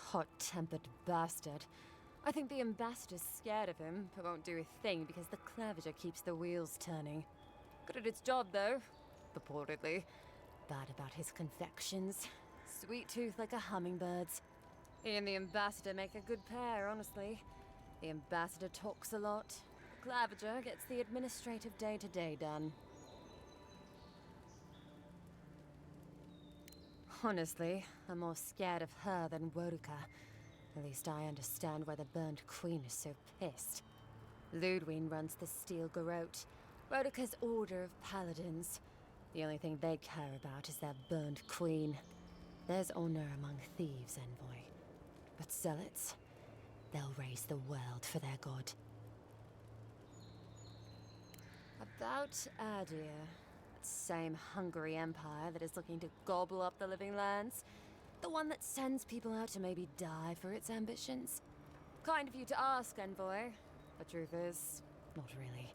hot-tempered bastard. I think the ambassador's scared of him, but won't do a thing because the Claviger keeps the wheels turning. Good at its job, though, purportedly. Bad about his confections. Sweet tooth like a hummingbird's. He and the ambassador make a good pair, honestly. The ambassador talks a lot. The Claviger gets the administrative day-to-day done. Honestly, I'm more scared of her than Wodika. At least I understand why the Burned Queen is so pissed. Ludwig runs the Steel Garrote, Wodika's order of paladins. The only thing they care about is their Burned Queen. There's honor among thieves, Envoy. But zealots, they'll raise the world for their god. About Adir, that same hungry empire that is looking to gobble up the living lands. The one that sends people out to maybe die for its ambitions. Kind of you to ask, Envoy. The truth is, not really.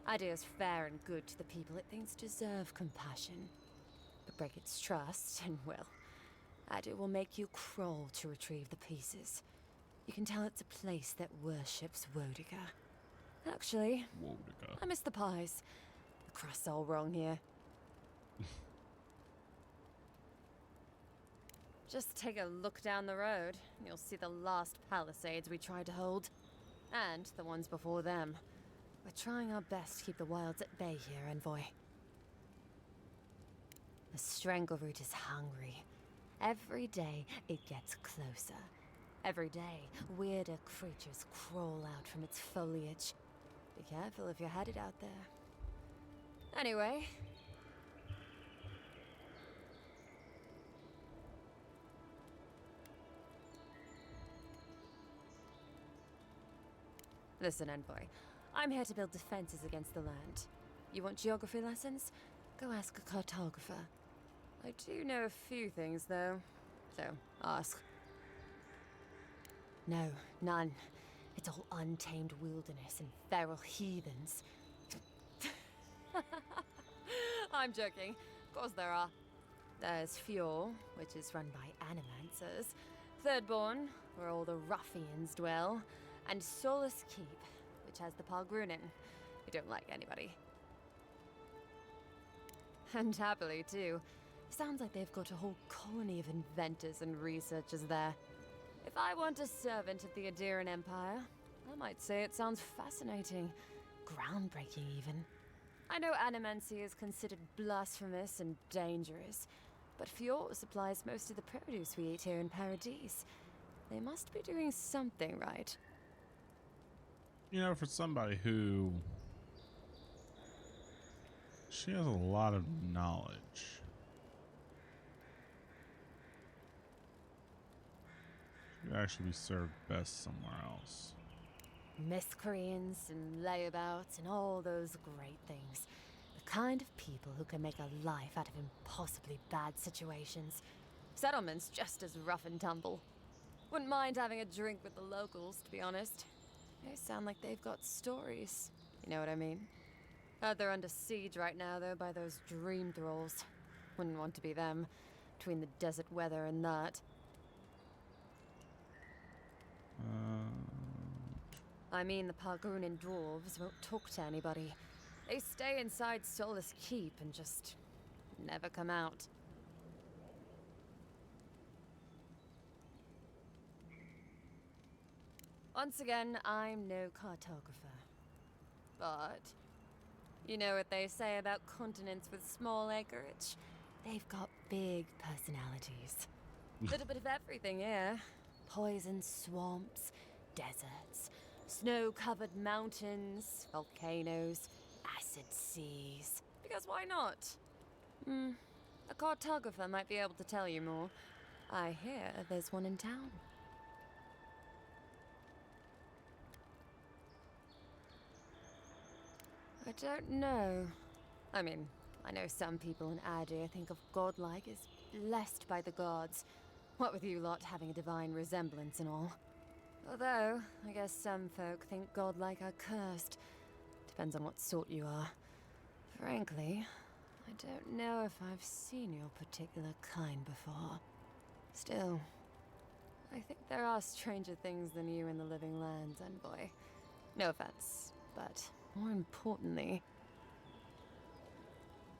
Adir's fair and good to the people it thinks deserve compassion. But break its trust, and well, Adir will make you crawl to retrieve the pieces. You can tell it's a place that worships Wodika. Actually, Wodika. I miss the pies. The crust's all wrong here. Just take a look down the road, and you'll see the last palisades we tried to hold. And the ones before them. We're trying our best to keep the wilds at bay here, Envoy. The Strangleroot is hungry. Every day, it gets closer. Every day, weirder creatures crawl out from its foliage. Be careful if you're headed out there. Anyway... Listen, Envoy. I'm here to build defenses against the land. You want geography lessons? Go ask a cartographer. I do know a few things, though. So, ask. No, none. It's all untamed wilderness and feral heathens. I'm joking. Of course there are. There's Fjord, which is run by animancers. Thirdborn, where all the ruffians dwell. And Solus Keep, which has the Pargrunin, who don't like anybody. And happily, too. Sounds like they've got a whole colony of inventors and researchers there. If I want a servant of the Adiran Empire, I might say it sounds fascinating. Groundbreaking, even. I know animancy is considered blasphemous and dangerous, but Fjord supplies most of the produce we eat here in Paradise. They must be doing something right. You know, for somebody who... She has a lot of knowledge. She could actually be served best somewhere else. Miscreants and layabouts and all those great things. The kind of people who can make a life out of impossibly bad situations. Settlements just as rough and tumble. Wouldn't mind having a drink with the locals, to be honest. They sound like they've got stories. You know what I mean? Heard they're under siege right now, though, by those dream thralls. Wouldn't want to be them, between the desert weather and that. I mean, the Pargrunin dwarves won't talk to anybody. They stay inside Solus Keep and just never come out. Once again, I'm no cartographer. But you know what they say about continents with small acreage? They've got big personalities. Little bit of everything here. Poison swamps, deserts, snow-covered mountains, volcanoes, acid seas. Because why not? A cartographer might be able to tell you more. I hear there's one in town. I don't know. I mean, I know some people in Adir think of godlike as blessed by the gods. What with you lot having a divine resemblance and all. Although, I guess some folk think godlike are cursed. Depends on what sort you are. Frankly, I don't know if I've seen your particular kind before. Still, I think there are stranger things than you in the living lands, envoy. No offense, but more importantly...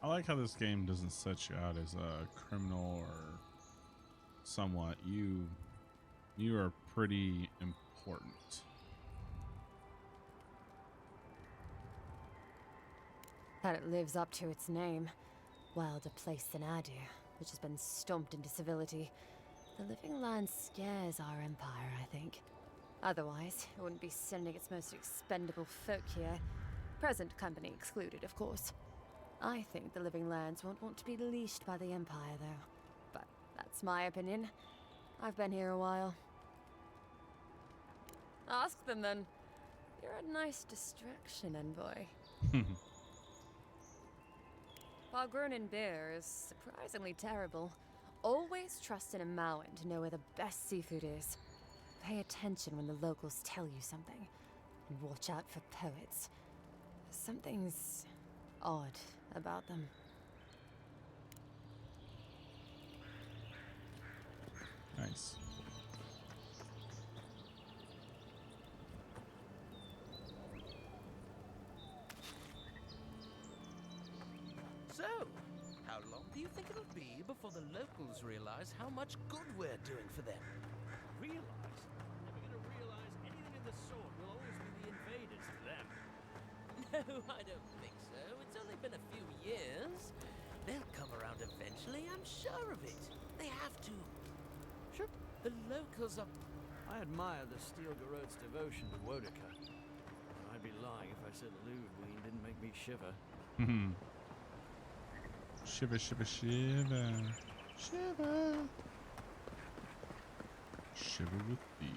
I like how this game doesn't set you out as a criminal or somewhat. You are pretty important. That it lives up to its name. Wilder place than Adu, which has been stomped into civility. The living land scares our empire, I think. Otherwise, it wouldn't be sending its most expendable folk here. Present company excluded, of course. I think the living lands won't want to be leashed by the empire, though. But that's my opinion. I've been here a while. Ask them, then. You're a nice distraction, envoy. While Grunin beer is surprisingly terrible, always trust an Amauan to know where the best seafood is. Pay attention when the locals tell you something, and watch out for poets. Something's odd about them. Nice. So, how long do you think it'll be before the locals realize how much good we're doing for them? Realize? Never gonna realize anything of the sort. We'll always be the invaders to them. No, I don't think so. It's only been a few years. They'll come around eventually, I'm sure of it. They have to. Sure, the locals are... I admire the Steel Garot's devotion to Wodaka. I'd be lying if I said Ludwig didn't make me shiver. Shiver, shiver, shiver. Shiver. Shiver with fear.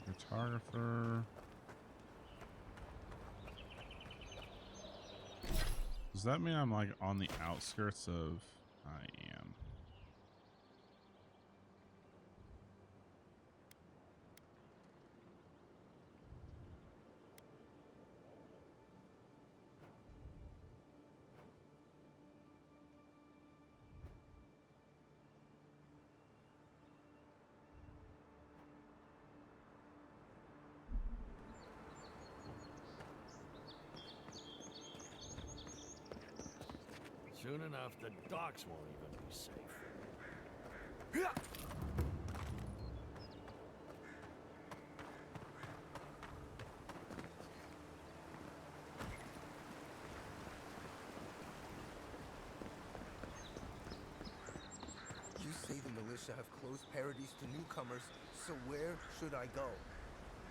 Photographer. Does that mean I'm like on the outskirts of... I am. Soon enough, the docks won't even be safe. You say the militia have closed Paradise to newcomers, so where should I go?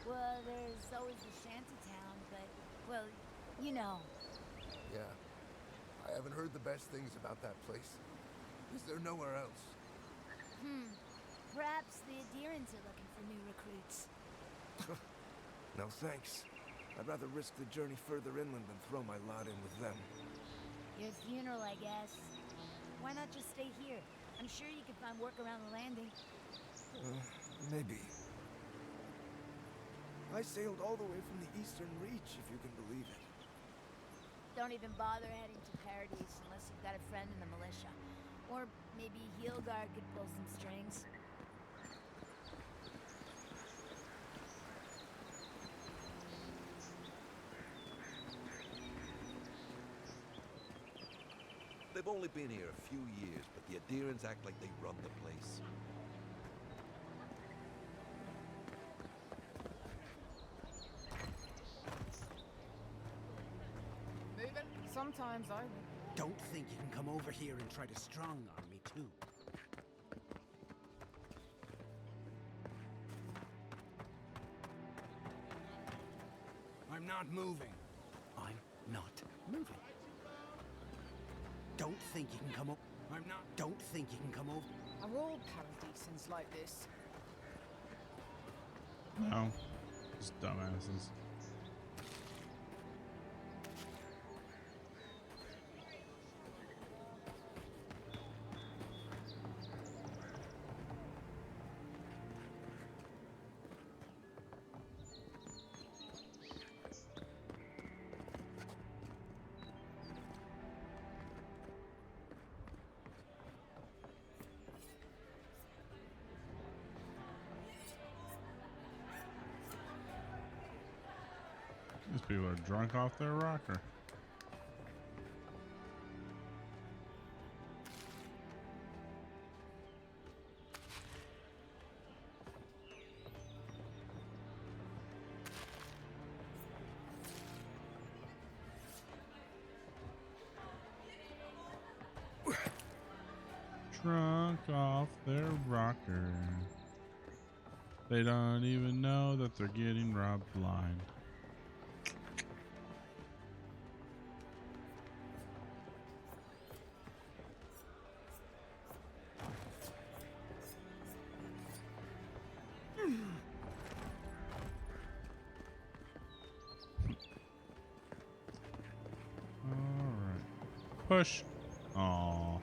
Well, there's always the shantytown, but, well, you know. Yeah. I haven't heard the best things about that place. Is there nowhere else? Perhaps the adherents are looking for new recruits. No thanks. I'd rather risk the journey further inland than throw my lot in with them. Your funeral, I guess. Why not just stay here? I'm sure you can find work around the landing. Maybe. I sailed all the way from the Eastern Reach, if you can believe it. Don't even bother heading to Paradise unless you've got a friend in the militia. Or maybe Heelguard could pull some strings. They've only been here a few years, but the adherents act like they run the place. Sometimes I would. Don't think you can come over here and try to strong-arm me, too. I'm not moving. I'm not moving. Don't think you can come over. I'm not. Don't think you can come over. Are all paradisans like this? No. Just dumbasses. These people are drunk off their rocker. Drunk off their rocker. They don't even know that they're getting robbed blind. Alright. Push. Aww.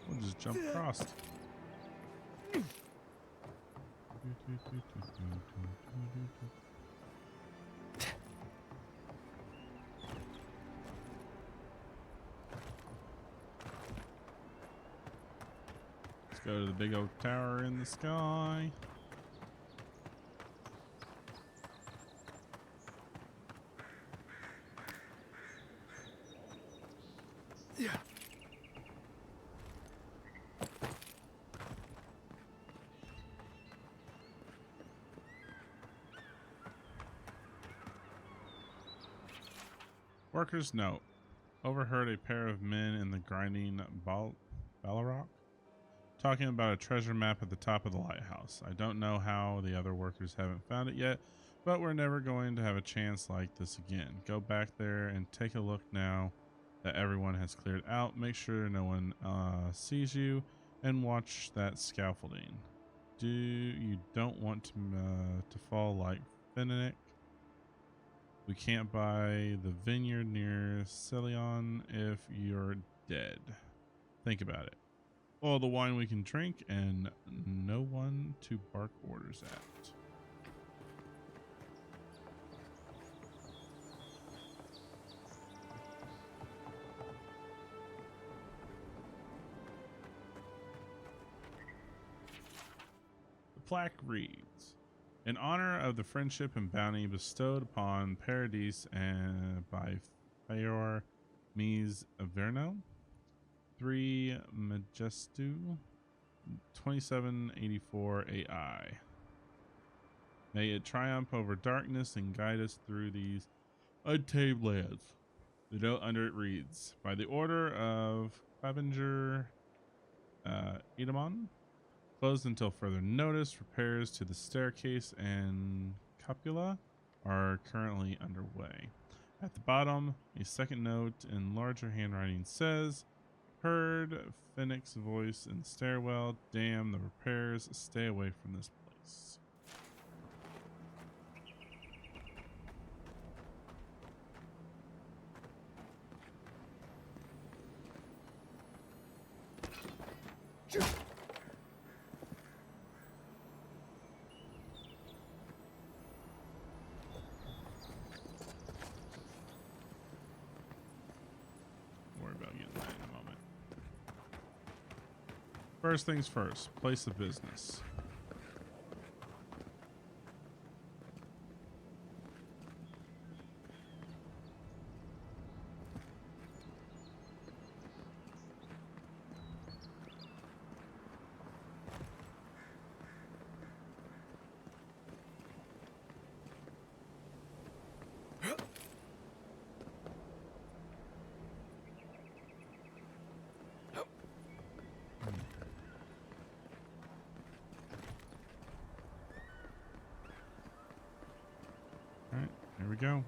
We'll just jump across. Let's go to the big oak tower in the sky. Workers note. Overheard a pair of men in the grinding Ballarok talking about a treasure map at the top of the lighthouse. I don't know how the other workers haven't found it yet, but we're never going to have a chance like this again. Go back there and take a look now that everyone has cleared out. Make sure no one sees you and watch that scaffolding. You don't want to fall like Fennick. We can't buy the vineyard near Celion if you're dead. Think about it. All the wine we can drink and no one to bark orders at. The plaque reads, in honor of the friendship and bounty bestowed upon Paradis and by Fayor Mies Averno, 3 Majestu, 2784 AI. May it triumph over darkness and guide us through these untamed lands. The note under it reads, by the order of Clevenger Edamon, closed until further notice. Repairs to the staircase and cupola are currently underway. At the bottom, a second note in larger handwriting says, heard Fennick's voice in the stairwell. Damn the repairs. Stay away from this place. First things first, place of business. All right, here we go.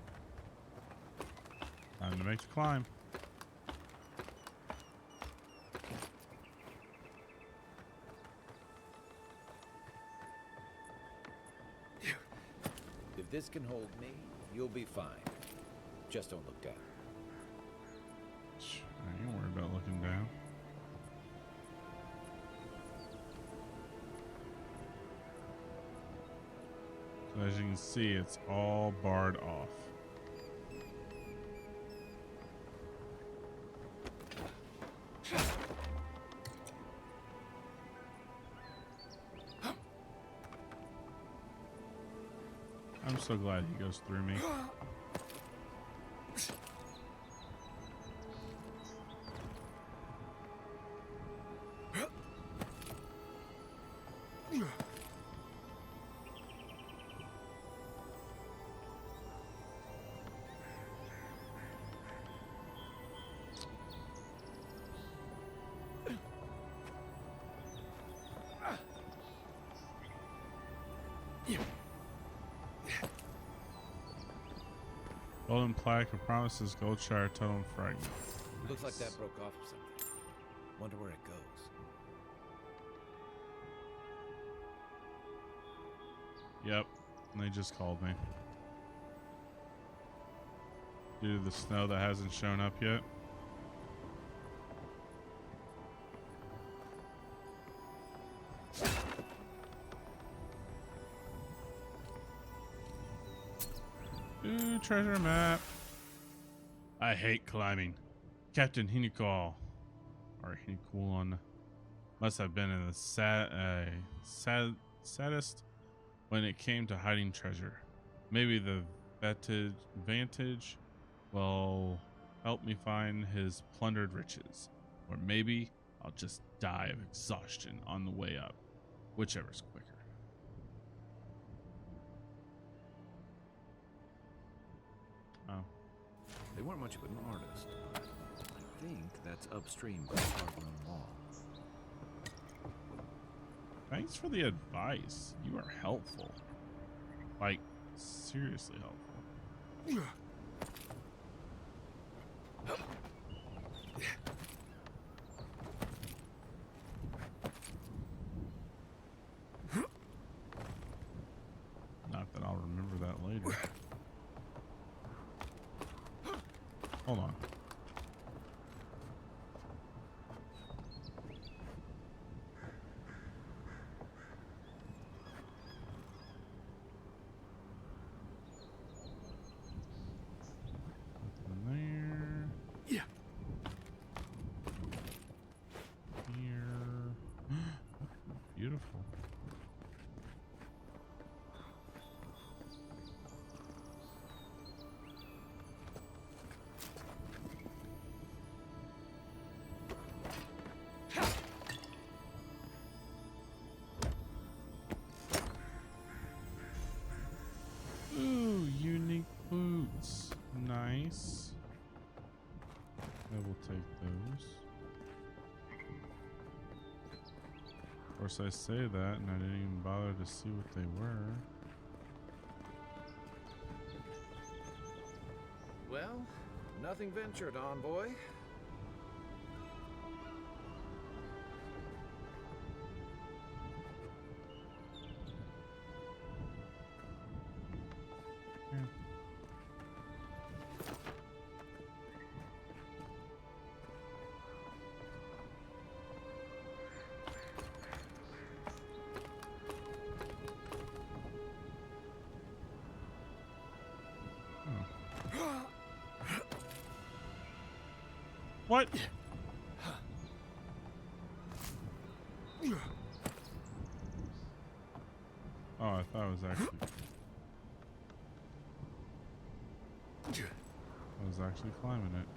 Time to make the climb. If this can hold me, you'll be fine. Just don't look down. I ain't worried about looking down. So as you can see, it's all barred off. I'm so glad he goes through me. Golden plaque of promises, Goldshire totem fragment. Looks like that broke off of something. Wonder where it goes. Yep, they just called me. Due to the snow that hasn't shown up yet. Ooh, treasure map. I hate climbing. Captain Hiniko, or Hinikulon, must have been in the saddest when it came to hiding treasure. Maybe the vantage will help me find his plundered riches. Or maybe I'll just die of exhaustion on the way up. Whichever's quicker. Oh. They weren't much of an artist, but I think that's upstream by the Hardwood Wall. Thanks for the advice. You are helpful. Like, seriously helpful. Not that I'll remember that later. Hold on. Nothing there. Yeah. Here. Beautiful. Ooh, unique boots. Nice. I will take those. Of course, I say that, and I didn't even bother to see what they were. Well, nothing ventured, envoy. Yeah. What? Oh, I thought it was actually climbing it.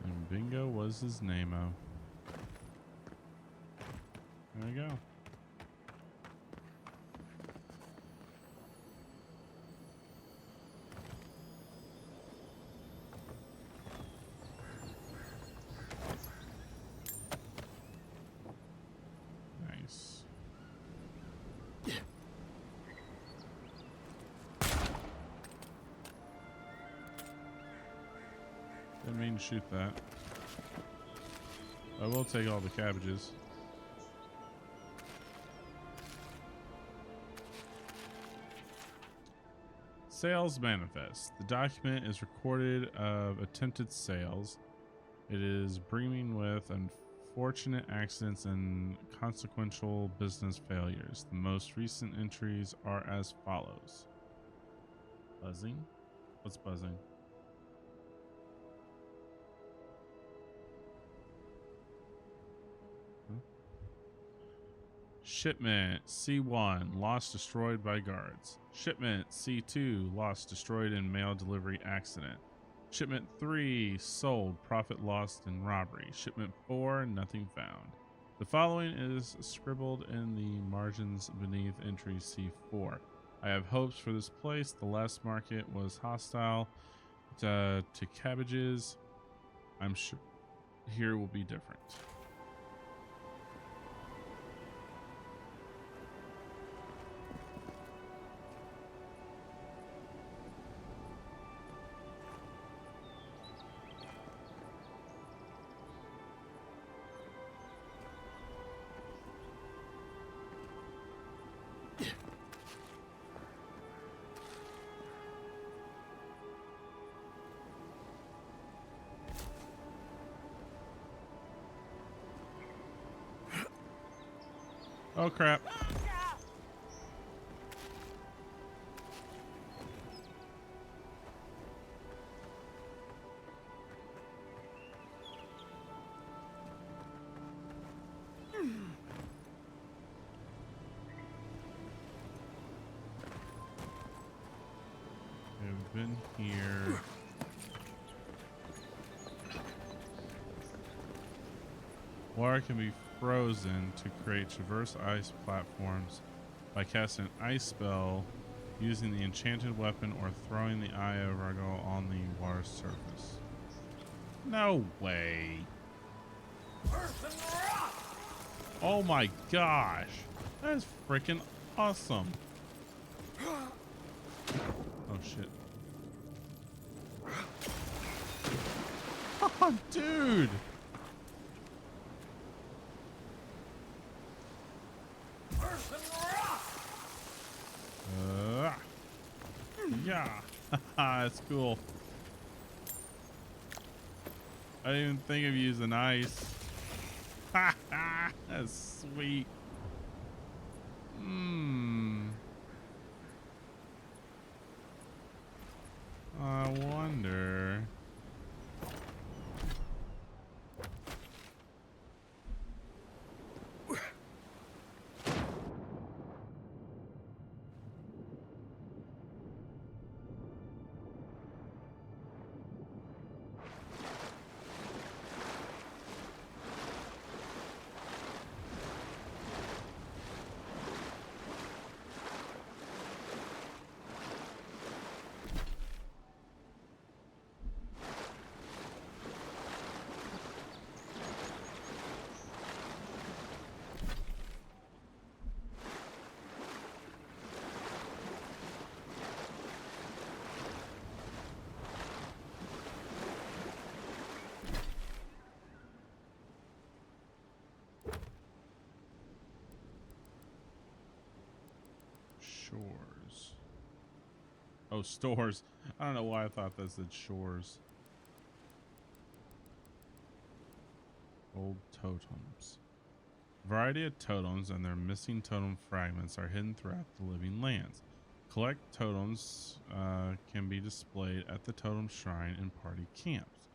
And bingo was his name-o. There we go. Nice. Didn't mean to shoot that. I will take all the cabbages. Sales manifest. The document is recorded of attempted sales. It is brimming with unfortunate accidents and consequential business failures. The most recent entries are as follows. Buzzing? What's buzzing? Shipment C1 lost destroyed by guards. Shipment C2 lost destroyed in mail delivery accident. Shipment 3 sold, profit lost in robbery. Shipment 4 nothing found. The following is scribbled in the margins beneath entry C4. I have hopes for this place. The last market was hostile to cabbages. I'm sure here will be different. Oh crap. I've been here. Water can be frozen to create traverse ice platforms by casting an ice spell, using the enchanted weapon, or throwing the eye of Rago on the water surface. No way. Oh my gosh. That is freaking awesome. Oh shit. Oh dude. Yeah, that's cool. I didn't even think of using ice. That's sweet. I wonder. Shores. Oh, stores. I don't know why I thought that said shores. Old totems. Variety of totems and their missing totem fragments are hidden throughout the living lands. Collect totems can be displayed at the totem shrine in party camps.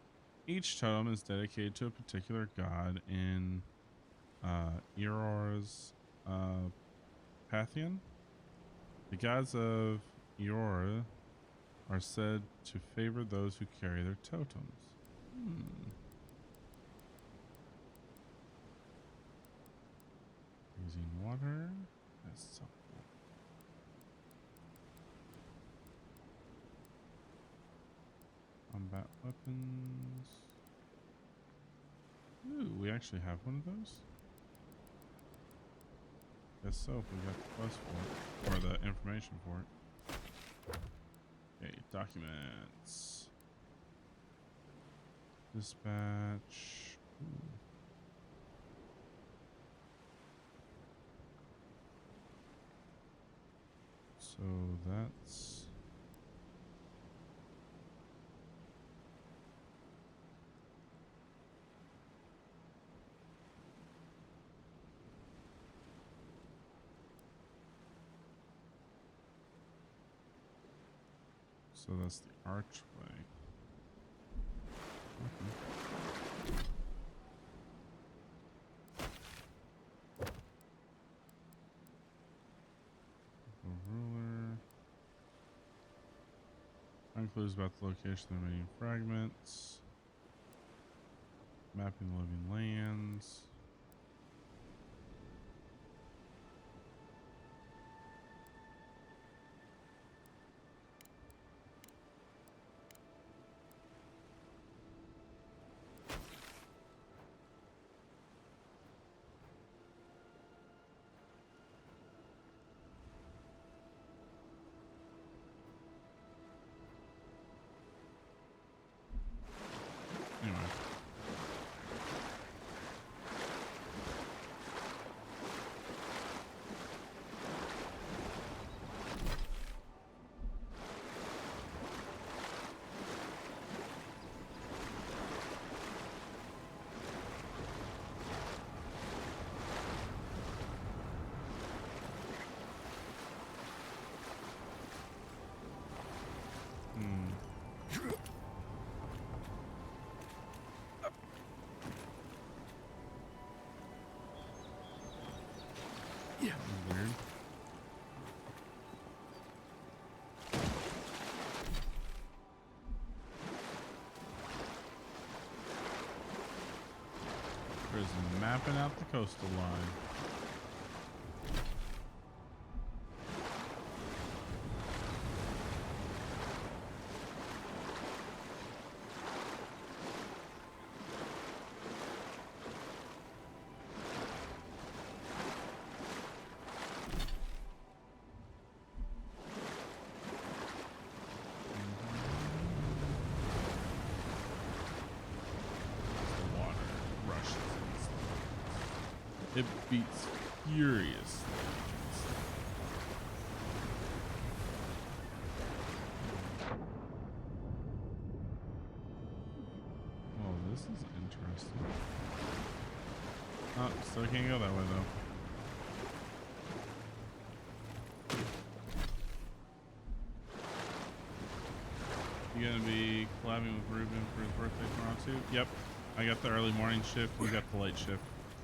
Each totem is dedicated to a particular god in Eoror's pantheon. The gods of Eoror are said to favor those who carry their totems. water. That's so cool. Combat weapons. Ooh, we actually have one of those. Guess so, if we got the quest for it, or the information for it. Okay, documents. Dispatch. Ooh. So that's... So that's the archway. Okay. A ruler. Find clues about the location of the remaining fragments. Mapping the living lands. Anyway. Weird. There's mapping out the coastal line. It beats furious. Oh, this is interesting. Oh, still can't go that way though. You gonna be collabing with Ruben for his birthday tomorrow too? Yep. I got the early morning shift, we got the late shift.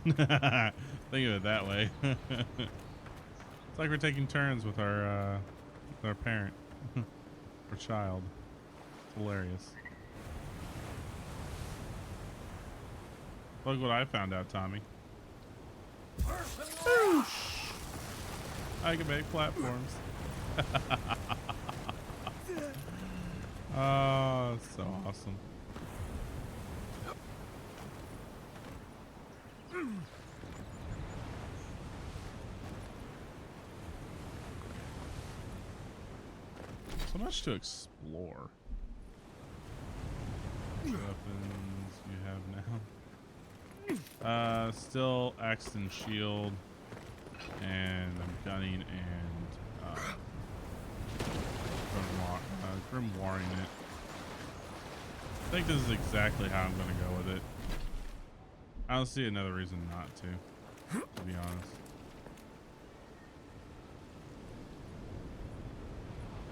Think of it that way. It's like we're taking turns with our parent or child. It's hilarious. Look what I found out, Tommy. I can make platforms. Oh, so awesome. So much to explore. Weapons you have now. Still axe and shield, and I'm gunning and grimoiring it. I think this is exactly how I'm gonna go with it. I don't see another reason not to be honest.